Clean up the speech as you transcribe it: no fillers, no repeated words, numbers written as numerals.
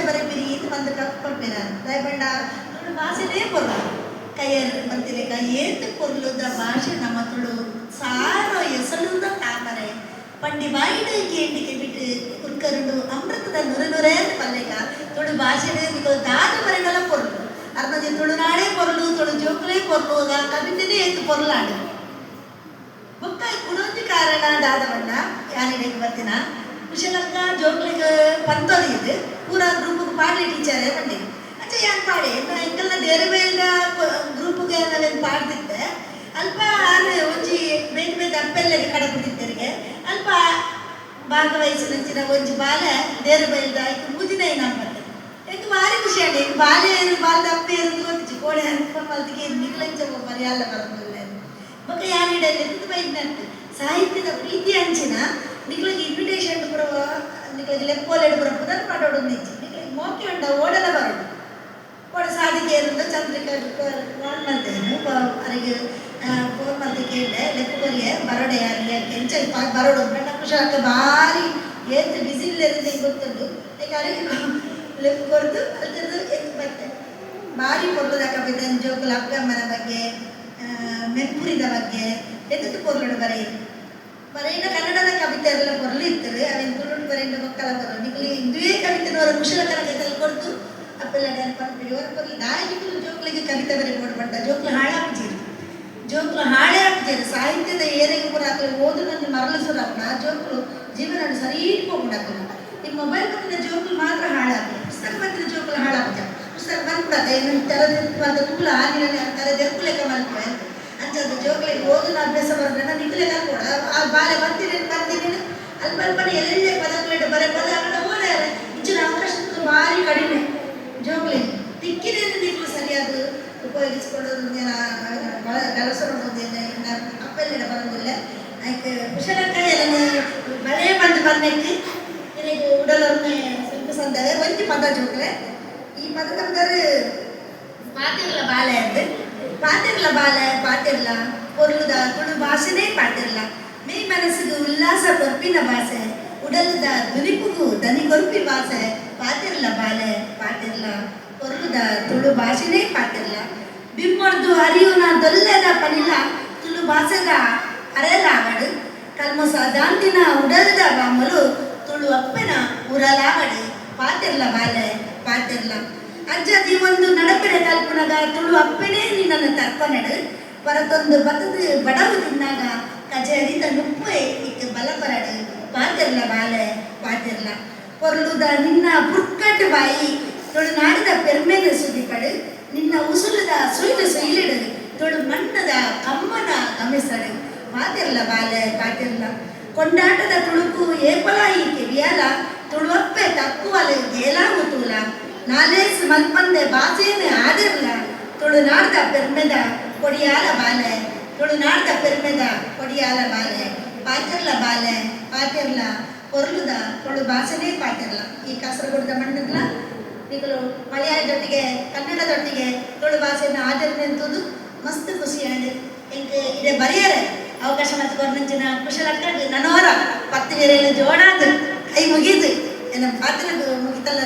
ಬರೀ ಇದು ಬಂದು ಕೊಡ್ಪೇರ ದಯಪಂಡ ತುಳು ಭಾಷೆನೇ ಕೊರ್ಲು ಕೈಯಲ್ಲಿ ಬಂತಿಲೆ ಕೈ ಏತು ಕೊರ್ಲುದ ಭಾಷೆ ನಮ್ಮ ತುಳು ಸಾರೋ ಎಸಳುದ ತಾಮರೆ ಪಂಡಿ ಬಾಯಿಡು ಕೇಂಡಿಗೆ ಬಿಟ್ಟು ಕುರ್ಕರುಡು ಅಮೃತದ ನುರನುರೇ ಪಲ್ಲೆಗ ತುಳು ಭಾಷೆನೇ ದಾದ ಮರೆಗಳ ಕೊರ್ಲು ಅರ್ಧದಿ ತುಳುನಾಡೇ ಕೊರ್ಲು ತುಳು ಜೋಕುಲೇ ಕೊರ್ಲು ಕವಿತೆನೇ ಎತ್ತು ಕೊರ್ಲಾಡು ಬೊಕ್ಕ ಕುಡೋಂಜಿ ಕಾರಣ ದಾದವನ್ನ ಯಾನಿಡೆಗೆ ಬರ್ತೀನ ಕುಶಲಕ್ಕ ಜೋಕ್ಲಿಗೆ ಪಂತೋದು ಇದು ಪೂರಾ ಗ್ರೂಪ್ಗೆ ಪಾಡ್ಲಿ ಟೀಚರೇ ಬಂಡಿ ಅಚ್ಚ ಯಾನ್ ಪಾಡೆ ಎಂಕಲ್ನ ಬೇರೆ ಬೇರೆ ಗ್ರೂಪ್ಗೆ ನಾವೇನು ಪಾಡ್ತಿದ್ದೆ ಅಲ್ಪ ಒಂಜಿ ಬೇರೆ ಬೇರೆ ಅಪ್ಪೆಲ್ಲಗೆ ಕಡೆ ಬಿಟ್ಟಿದ್ದರಿಗೆ ಅಲ್ಪ ಭಾಗವಹಿಸಿನ ಒಂಜಿ ಬಾಲೆ ಬೇರೆ ಬೇರೆ ಆಯ್ತು ಮುದಿನ ನಂಬತ್ತೆ ಎಂಗೆ ಭಾರಿ ಖುಷಿ ಆಗಿ ಬಾಲೆ ಬಾಲ್ದ ಅಪ್ಪ ಇருந்து ಗೊತ್ತಿச்சு ಕೋಡೆ ಅನ್ಕೊಂಡು ಮಲ್ದಿಗೆ ನಿಗ್ಲಂಚ ಮರ್ಯಾದ ಬರೋದಿಲ್ಲ ಮಗ ಯಾರಿಡಲ್ಲ ಎಂತ ಬೈದ್ನಂತ ಸಾಹಿತ್ಯದ ಪ್ರೀತಿ ಅಂಚಿನ ನಿಗ್ಲಿಗೆ ಇನ್ವಿಟೇಷನ್ ಬರುವ ನಿಗ್ಲಿಗೆ ಲೆಕ್ಕೋಲೆಡು ಬರೋ ಪುನರ್ ಮಾಡೋಡು ನಿಂಚಿ ನಿಗ್ಲಿಗೆ ಮೋಕೆ ಉಂಡ ಓಡಲ ಬರೋಡು ಓಡ ಸಾಧಿಕೆ ಇರುವುದು ಚಂದ್ರಿಕಾ ಫೋನ್ ಮಾಡ್ತೇನೆ ಅವರಿಗೆ ಫೋನ್ ಮಾಡ್ದೆ ಕೇಳಿದೆ ಲೆಕ್ಕರಿಗೆ ಬರೋಡೆ ಯಾರಿಗೆ ಕೆಂಚ ಬರೋಡು ಬಣ್ಣ ಕುಶಲಕ್ಕೆ ಭಾರಿ ಏತು ಬಿಸಿಲಿருந்து ಗೊತ್ತುಂಟು ಈಗ ಅವರಿಗೆ ಲೆಕ್ಕ ಕೊಡ್ದು ಅದ್ರದ್ದು ಎತ್ತು ಬರ್ತೇನೆ ಭಾರಿ ಕೊಡ್ಲದ ಕವಿತೆ ಜೋಕುಲ ಅಕ್ಕಮ್ಮನ ಬಗ್ಗೆ ಮೆಪ್ಪುರಿದ ಬಗ್ಗೆ ಎದ್ದು ಪೊರ್ಲುಡು ಬರೆಯಿನ ಕನ್ನಡದ ಕವಿತೆ ಎಲ್ಲ ಪೊರ್ಲಿತ್ತರು ಅವೇನು ತುಳುಡು ಬರೆಯಿಂದ ಮಕ್ಕಳ ಬರೋ ನಿಗಲಿ ಇಂದುವೇ ಕವಿತೆನವರ ಕುಶಲಕರ ಕೈತಲ್ಲಿ ಕೊಡ್ತು ಅಪ್ಪೆಲ್ಲ ನೆನಪಂಪಿಡಿ ಅವರ ಪೊರ್ಲಿ ನಾಯಕಿಗಳು ಜೋಕ್ಲಿಗೆ ಕವಿತೆ ಬರೆ ಕೊಡ್ಬಂಡ ಜೋಕ್ಲು ಹಾಳಾಗ್ತೀರಿ ಜೋಕ್ಲು ಹಾಳೇ ಆಗ್ತೀರಿ ಸಾಹಿತ್ಯದ ಏರಿಗೆ ಕೂಡ ಹಾಕಲಿ ಓದು ನನ್ನ ಮರಳಿಸೋರಪ್ಪ ಆ ಜೋಕ್ಲು ಜೀವನ ಸರಿ ಇಟ್ಕೊಂಡ್ಬಿಡಕ್ಕಲ್ಲ ನಿಮ್ಮ ಮೊಬೈಲ್ ಬಂದಿನ ಜೋಕ್ಲು ಮಾತ್ರ ಹಾಳಾಗಲಿ ಪುಸ್ತಕ ಬಂದಿನ ಜೋಕ್ಲು ಹಾಳಾಗ್ತಾರೆ ಪುಸ್ತಕ ಬಂದ್ಬಿಡತ್ತೆ ಇನ್ನು ತರದ ತುಳ ಹಾಲಿನಲ್ಲಿ ಅಂತಾರೆ ದೆರ್ಕುಲೆಕ್ಕ ಮಲ್ಪೆ ಅಂಚದು ಜೋಕ್ಲಿಗೆ ಓದಿನ ಅಭ್ಯಾಸ ಬರೋದನ್ನ ನಿಖಿಲೆ ಕೂಡ ಆ ಬಾಲೆ ಬರ್ತೀನಿ ಅಲ್ಪ ಅಲ್ಪನೆ ಎಲ್ಲೆಲ್ಲೇ ಪದಗಳು ಬರೆ ಪದ ಅక్కడ ಓದ್ಯಾರೆ ಇಚ್ಚಿನ ಅವಕಾಶ ಭಾರಿ ಕಡಿಮೆ ಜೋಕ್ಲಿ ದಿಕ್ಕಿನ ನಿಖಲು ಸರಿಯಾದ ಉಪಯೋಗಿಸಿಕೊಳ್ಳೋದು ಕೆಲಸ ಅಪ್ಪೆಲ್ಲಿಡ ಬರೋದಿಲ್ಲ ಅದಕ್ಕೆ ಕುಶಲಕ್ಕ ಎಲ್ಲ ಮಳೆ ಬಂದಕ್ಕೆ ನಿನಗೆ ಉಡಲೊಮ್ಮೆ ಸ್ವಲ್ಪ ಸಂದಾಗ ಒಂಜಿ ಪದ ಜೋಕ್ಲೆ ಈ ಪದ ನಮ್ದಾರೆ ಪಾತಿರ್ಲ ಬಾಲೆ ಅಂದೆ ಪಾತಿರ್ಲ ಬಾಲೆ ಪಾತಿರ್ಲ ಪೊರ್ಲುದ ತುಳು ಭಾಷೆನೇ ಪಾತಿರ್ಲ ಮೈ ಮನಸ್ಸಿಗೆ ಉಲ್ಲಾಸ ಕೊರ್ಪಿನ ಭಾಷೆ ಉಡಲುದ ಧ್ವನಿಪುಗು ದನಿ ಕೊರ್ಪಿ ಭಾಷೆ ಪಾತಿರ್ಲ ಬಾಲೆ ಪಾತಿರ್ಲ ಪೊರ್ಲುದ ತುಳು ಭಾಷೆನೇ ಪಾತಿರ್ಲ ಬಿಮ್ಮೊಡ್ದು ಅರಿಯುನ ದೊಲ್ಲೆದ ಪನಿಲ ತುಳು ಭಾಷೆದ ಅರೆಲಾವಡು ಕಲ್ಮೊಸ ದಾಂತಿನ ಉಡಲದ ಬಾಮಲು ತುಳು ಅಪ್ಪನ ಉರಲಾವಡು ಪಾತಿರ್ಲ ಬಾಲೆ ಪಾತಿರ್ಲ ಅಜ್ಜದಿ ಒಂದು ನಡಪೆರೆ ಕಲ್ಪನಾಗ ತುಳು ಅಪ್ಪನೇ ನಿನ್ನನ್ನು ತರ್ಪನೆಡು ಹೊರತೊಂದು ಬತದು ಬಡವು ತಿನ್ನಾಗ ಕಜೆ ಅರಿದ ನುಪ್ಪೆ ಇತ್ತು ಬಲಪರಡು ಪಾತಿರ್ಲ ಬಾಲೆ ಪಾತಿರ್ಲ ಪೊರ್ಲುದ ನಿನ್ನ ಪುರ್ಕಟ್ಟು ಬಾಯಿ ತುಳುನಾಡದ ಪೆರ್ಮೆನ ಸುದಿಪಡು ನಿನ್ನ ಉಸುಲದ ಸುಯ್ಲು ಸುಯ್ಲಿಡು ತುಳು ಮಣ್ಣದ ಕಮ್ಮನ ಗಮಿಸಡು ಪಾತಿರ್ಲ ಬಾಲೆ ಪಾತಿರ್ಲ ಕೊಂಡಾಟದ ತುಳುಕು ಏಪಲ ಈಕೆ ವಿಯಲ ತುಳುವಪ್ಪೆ ತಕ್ಕುವಲು ಗೇಲಾಗು ತೂಲ ನಾಲೇಸ್ ಮಲ್ಪಂದೆ ಬಾಸೇನೆ ಆದಿರ್ಲ ತುಳುನಾಡ್ದ ಪೆರ್ಮೆದ ಕೊಡಿಯಾಲ ಬಾಲೆ ತುಳುನಾಡ್ದ ಪೆರ್ಮೆದ ಕೊಡಿಯಾಲ ಬಾಲೆ ಪಾತಿರ್ಲ ಬಾಲೆ ಪಾತಿರ್ಲ ಪೊರ್ಲುದ ತುಳು ಭಾಷೆನೇ ಪಾತಿರ್ಲ ಈ ಕಾಸರಗೋಡದ ಮಣ್ಣಲ್ಲ ಈಗಲೂ ಮಲಯಾಳದೊಟ್ಟಿಗೆ ಕನ್ನಡದೊಟ್ಟಿಗೆ ತುಳು ಭಾಷೆಯನ್ನು ಆದಿರ್ನೆಂತದ್ದು ಮಸ್ತ್ ಖುಷಿಯಾಗಿದೆ ಎಂಗೆ ಇಡೆ ಬರೆಯರೆ ಅವಕಾಶ ಮತ್ತು ಕೊರ್ನಂಚಿನ ಕುಶಲಕ್ಕ ನನವರ 10 ಜೋಡಾದ ಕೈ ಮುಗೀತು ನಮ್ಮ ಪಾತ್ರ ಮುಗಿತಲ್ಲ